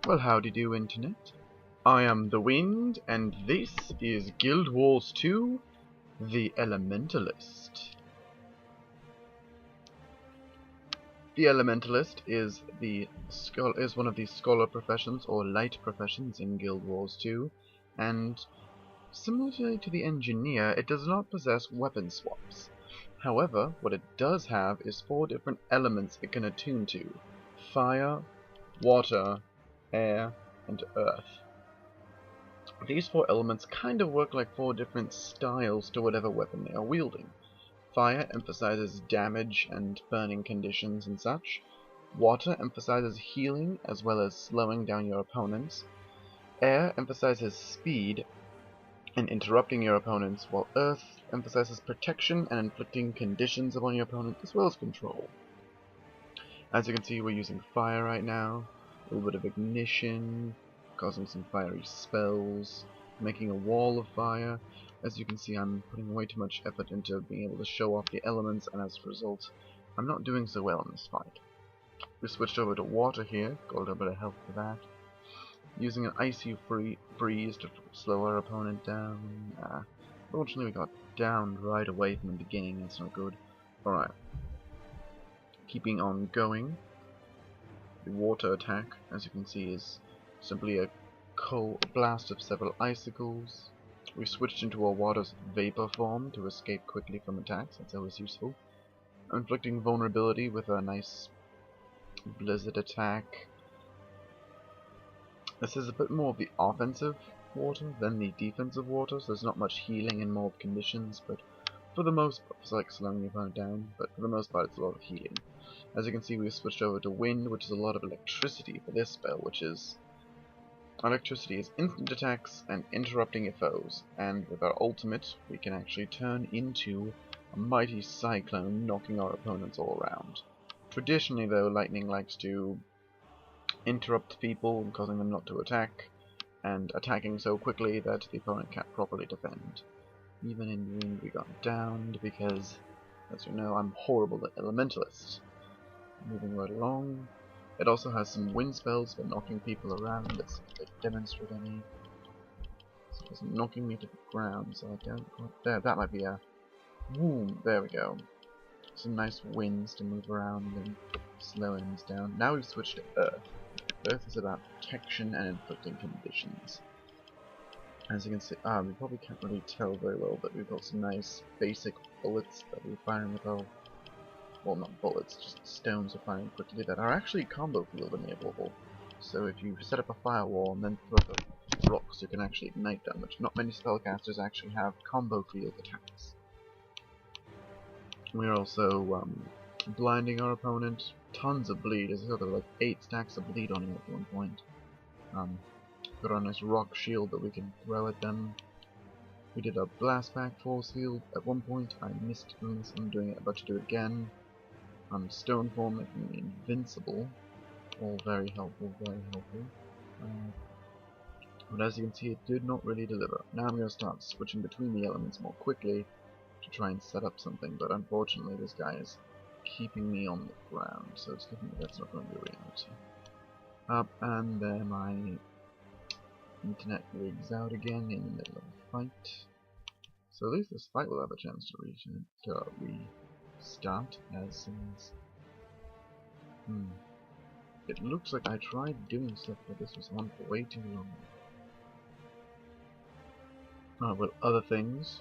Well, howdy do, Internet. I am the Wind, and this is Guild Wars 2, the Elementalist. The Elementalist is one of the scholar professions, or light professions, in Guild Wars 2, and similarly to the Engineer, it does not possess weapon swaps. However, what it does have is 4 different elements it can attune to: fire, water, air, and earth. These 4 elements kind of work like 4 different styles to whatever weapon they are wielding. Fire emphasizes damage and burning conditions and such. Water emphasizes healing as well as slowing down your opponents. Air emphasizes speed and interrupting your opponents, while Earth emphasizes protection and inflicting conditions upon your opponent as well as control. As you can see, we're using fire right now, a little bit of ignition, causing some fiery spells, making a wall of fire. As you can see, I'm putting way too much effort into being able to show off the elements, and as a result, I'm not doing so well in this fight. We switched over to water here, got a little bit of help for that. Using an icy breeze to slow our opponent down. Unfortunately, we got downed right away from the beginning, that's not good. Alright. Keeping on going. The water attack, as you can see, is simply a blast of several icicles. We switched into our water's vapor form to escape quickly from attacks, that's always useful. Inflicting vulnerability with a nice blizzard attack. This is a bit more of the offensive water than the defensive water, so there's not much healing in mold conditions, but for the most part, it's like slowing your opponent down, but for the most part it's a lot of healing. As you can see, we've switched over to wind, which is a lot of electricity for this spell, which is... Electricity is instant attacks and interrupting your foes, and with our ultimate, we can actually turn into a mighty cyclone, knocking our opponents all around. Traditionally, though, lightning likes to interrupt people, causing them not to attack, and attacking so quickly that the opponent can't properly defend. Even in wind, we got downed because, as you know, I'm horrible at Elementalist. Moving right along. It also has some wind spells for knocking people around. Let's see if they demonstrate any. So it's knocking me to the ground, so I don't quite... There, that might be a... Boom, there we go. Some nice winds to move around and slow enemies down. Now we've switched to Earth. Earth is about protection and inflicting conditions. As you can see, we probably can't really tell very well, but we've got some nice basic bullets that we're firing with our... Well, not bullets, just stones are firing quickly that are actually combo field enablable. So if you set up a firewall and then throw the rocks, you can actually ignite them, which not many spellcasters actually have combo field attacks. We're also blinding our opponent. Tons of bleed. As I said, there were like 8 stacks of bleed on him at one point. Got a nice rock shield that we can throw at them. We did a blast back force field at one point. I missed doing this. I'm doing it, about to do it again. Stone form making me invincible. All very helpful, very helpful. But as you can see, it did not really deliver. Now I'm going to start switching between the elements more quickly to try and set up something, but unfortunately this guy is keeping me on the ground, so it's looking like that's not going to be a reality. And then my internet rigs out again in the middle of a fight. So at least this fight will have a chance to restart, as things... It looks like I tried doing stuff, but this was on for way too long. Well, other things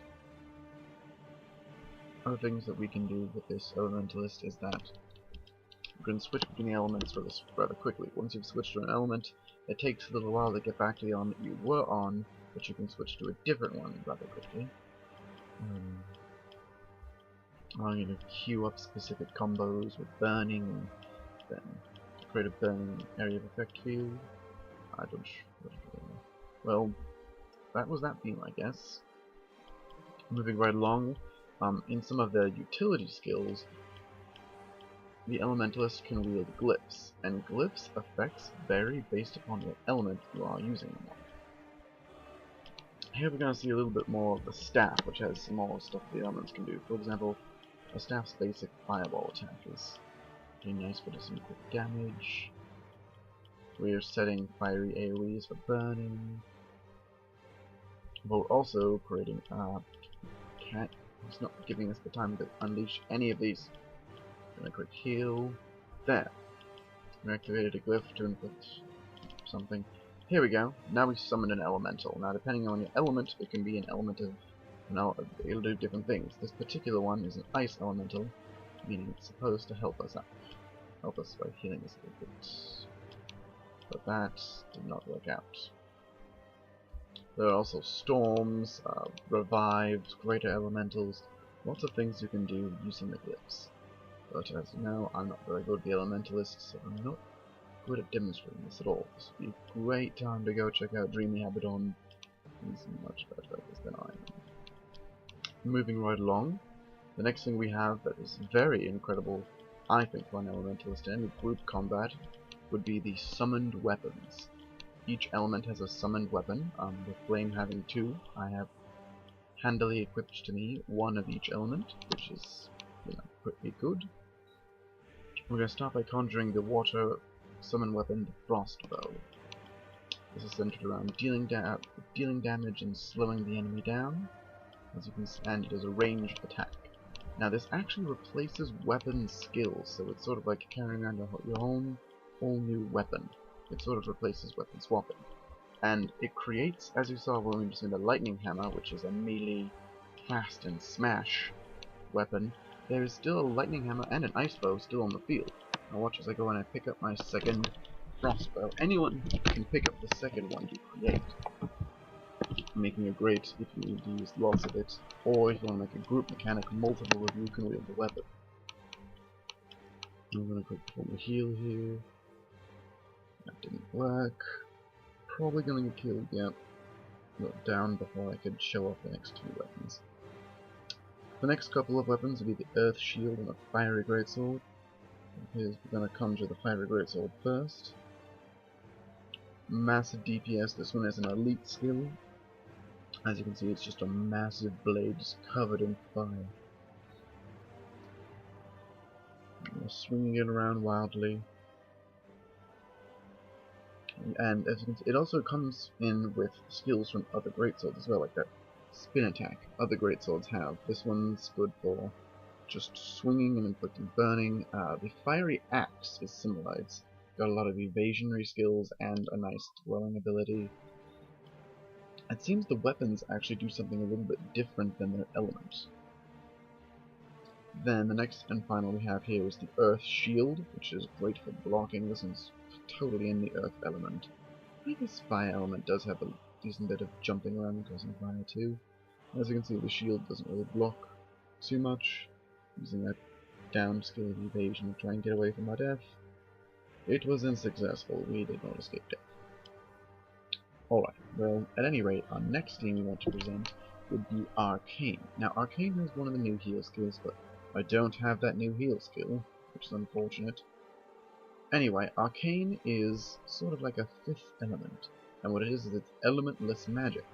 that we can do with this Elementalist is that you can switch between the elements rather quickly. Once you've switched to an element, it takes a little while to get back to the element you were on, but you can switch to a different one rather quickly. I'm going to queue up specific combos with burning, and then create a burning area of effect field. Well, that was that theme, I guess. Moving right along, in some of the utility skills, the Elementalist can wield glyphs, and glyphs' effects vary based upon what element you are using them on. Here we're going to see a little bit more of the staff, which has some more stuff the elements can do. For example, a staff's basic fireball attack is pretty nice for some quick damage. We are setting fiery AoEs for burning. We're also creating cat. It's not giving us the time to unleash any of these. Gonna quick heal. There. We activated a glyph to input something. Here we go. Now we summon an elemental. Now depending on your element, it can be an element of it'll do different things. This particular one is an ice elemental, meaning it's supposed to help us out. Help us by healing us a little bit. But that did not work out. There are also storms, revives, greater elementals, lots of things you can do using the glyphs. But as you know, I'm not very good at the Elementalist, so I'm not good at demonstrating this at all. This would be a great time to go check out Dreamy Abaddon. He's much better at this than I am. Moving right along, the next thing we have that is very incredible, I think, for an Elementalist in group combat, would be the summoned weapons. Each element has a summoned weapon, with Flame having 2. I have handily equipped to me 1 of each element, which is, pretty good. We're going to start by conjuring the water summon weapon, the Frostbow. This is centered around dealing damage and slowing the enemy down, as you can see, and it is a ranged attack. Now this actually replaces weapon skills, so it's sort of like carrying around your own whole new weapon. It sort of replaces weapon swapping. And it creates, as you saw when we were using the Lightning Hammer, which is a melee, fast and smash weapon, there is still a Lightning Hammer and an Ice Bow still on the field. Now watch as I go and I pick up my second Frostbow. Anyone can pick up the second one you create, making it great if you need to use lots of it, or if you want to make a group mechanic, multiple of you can wield the weapon. I'm going to quick perform a heal here. That didn't work. Probably going to get killed, yeah. Got down before I could show off the next 2 weapons. The next couple of weapons will be the Earth Shield and the Fiery Greatsword. We're going to conjure the Fiery Greatsword first. Massive DPS, this one is an elite skill. As you can see, it's just a massive blade just covered in fire. We're swinging it around wildly. And as you can see, it also comes in with skills from other greatswords as well, like that spin attack other greatswords have. This one's good for just swinging and inflicting burning. The fiery axe is similar. It's got a lot of evasionary skills and a nice throwing ability. It seems the weapons actually do something a little bit different than their elements. Then the next and final we have here is the Earth Shield, which is great for blocking. This one's totally in the Earth element. I guess Fire element does have a decent bit of jumping around causing fire too. As you can see, the shield doesn't really block too much. Using that down skill of evasion to try and get away from our death. It was unsuccessful. We did not escape death. Alright, well, at any rate, our next team we want to present would be Arcane. Now, Arcane has one of the new heal skills, but I don't have that new heal skill, which is unfortunate. Anyway, Arcane is sort of like a 5th element, and what it is it's elementless magic.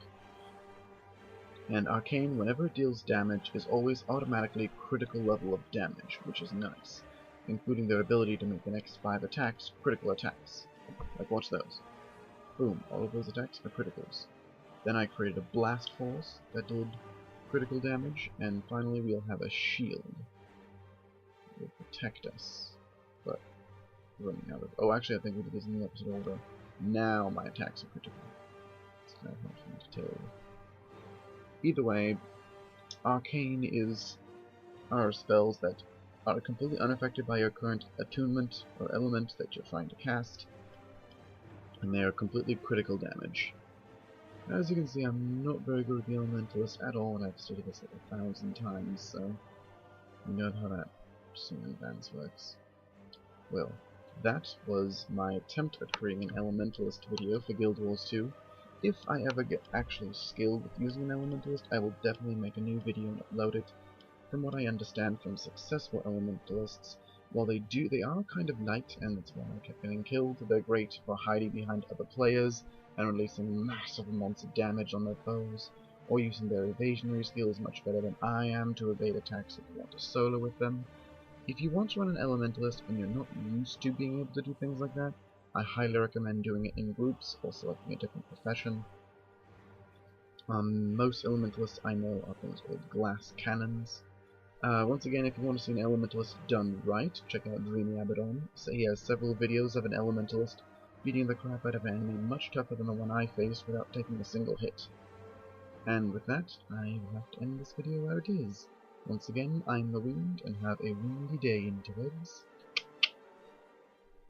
And Arcane, whenever it deals damage, is always automatically critical level of damage, which is nice, including their ability to make the next 5 attacks critical attacks. Like, watch those. Boom, all of those attacks are criticals. Then I created a Blast Force that did critical damage, and finally we'll have a shield. It will protect us, but running out of... Oh, actually I think we did this in the episode order. Now my attacks are critical. It's kind of hard for me to tell. Either way, Arcane are spells that are completely unaffected by your current attunement or element that you're trying to cast, and they are completely critical damage. As you can see, I'm not very good with the Elementalist at all, and I've studied this like 1,000 times, so you know how that swing advance works. Well, that was my attempt at creating an Elementalist video for Guild Wars 2. If I ever get actually skilled with using an Elementalist, I will definitely make a new video and upload it. From what I understand from successful Elementalists, while they are kind of light, and that's why I kept getting killed, they're great for hiding behind other players and releasing massive amounts of damage on their foes, or using their evasionary skills much better than I am to evade attacks if you want to solo with them. If you want to run an Elementalist and you're not used to being able to do things like that, I highly recommend doing it in groups or selecting a different profession. Most elementalists I know are things called glass cannons. Once again, if you want to see an elementalist done right, check out Dreamy Abaddon. So he has several videos of an elementalist beating the crap out of an enemy much tougher than the one I faced without taking a single hit. And with that, I have to end this video where it is. Once again, I'm the Wind, and have a windy day, interwebs.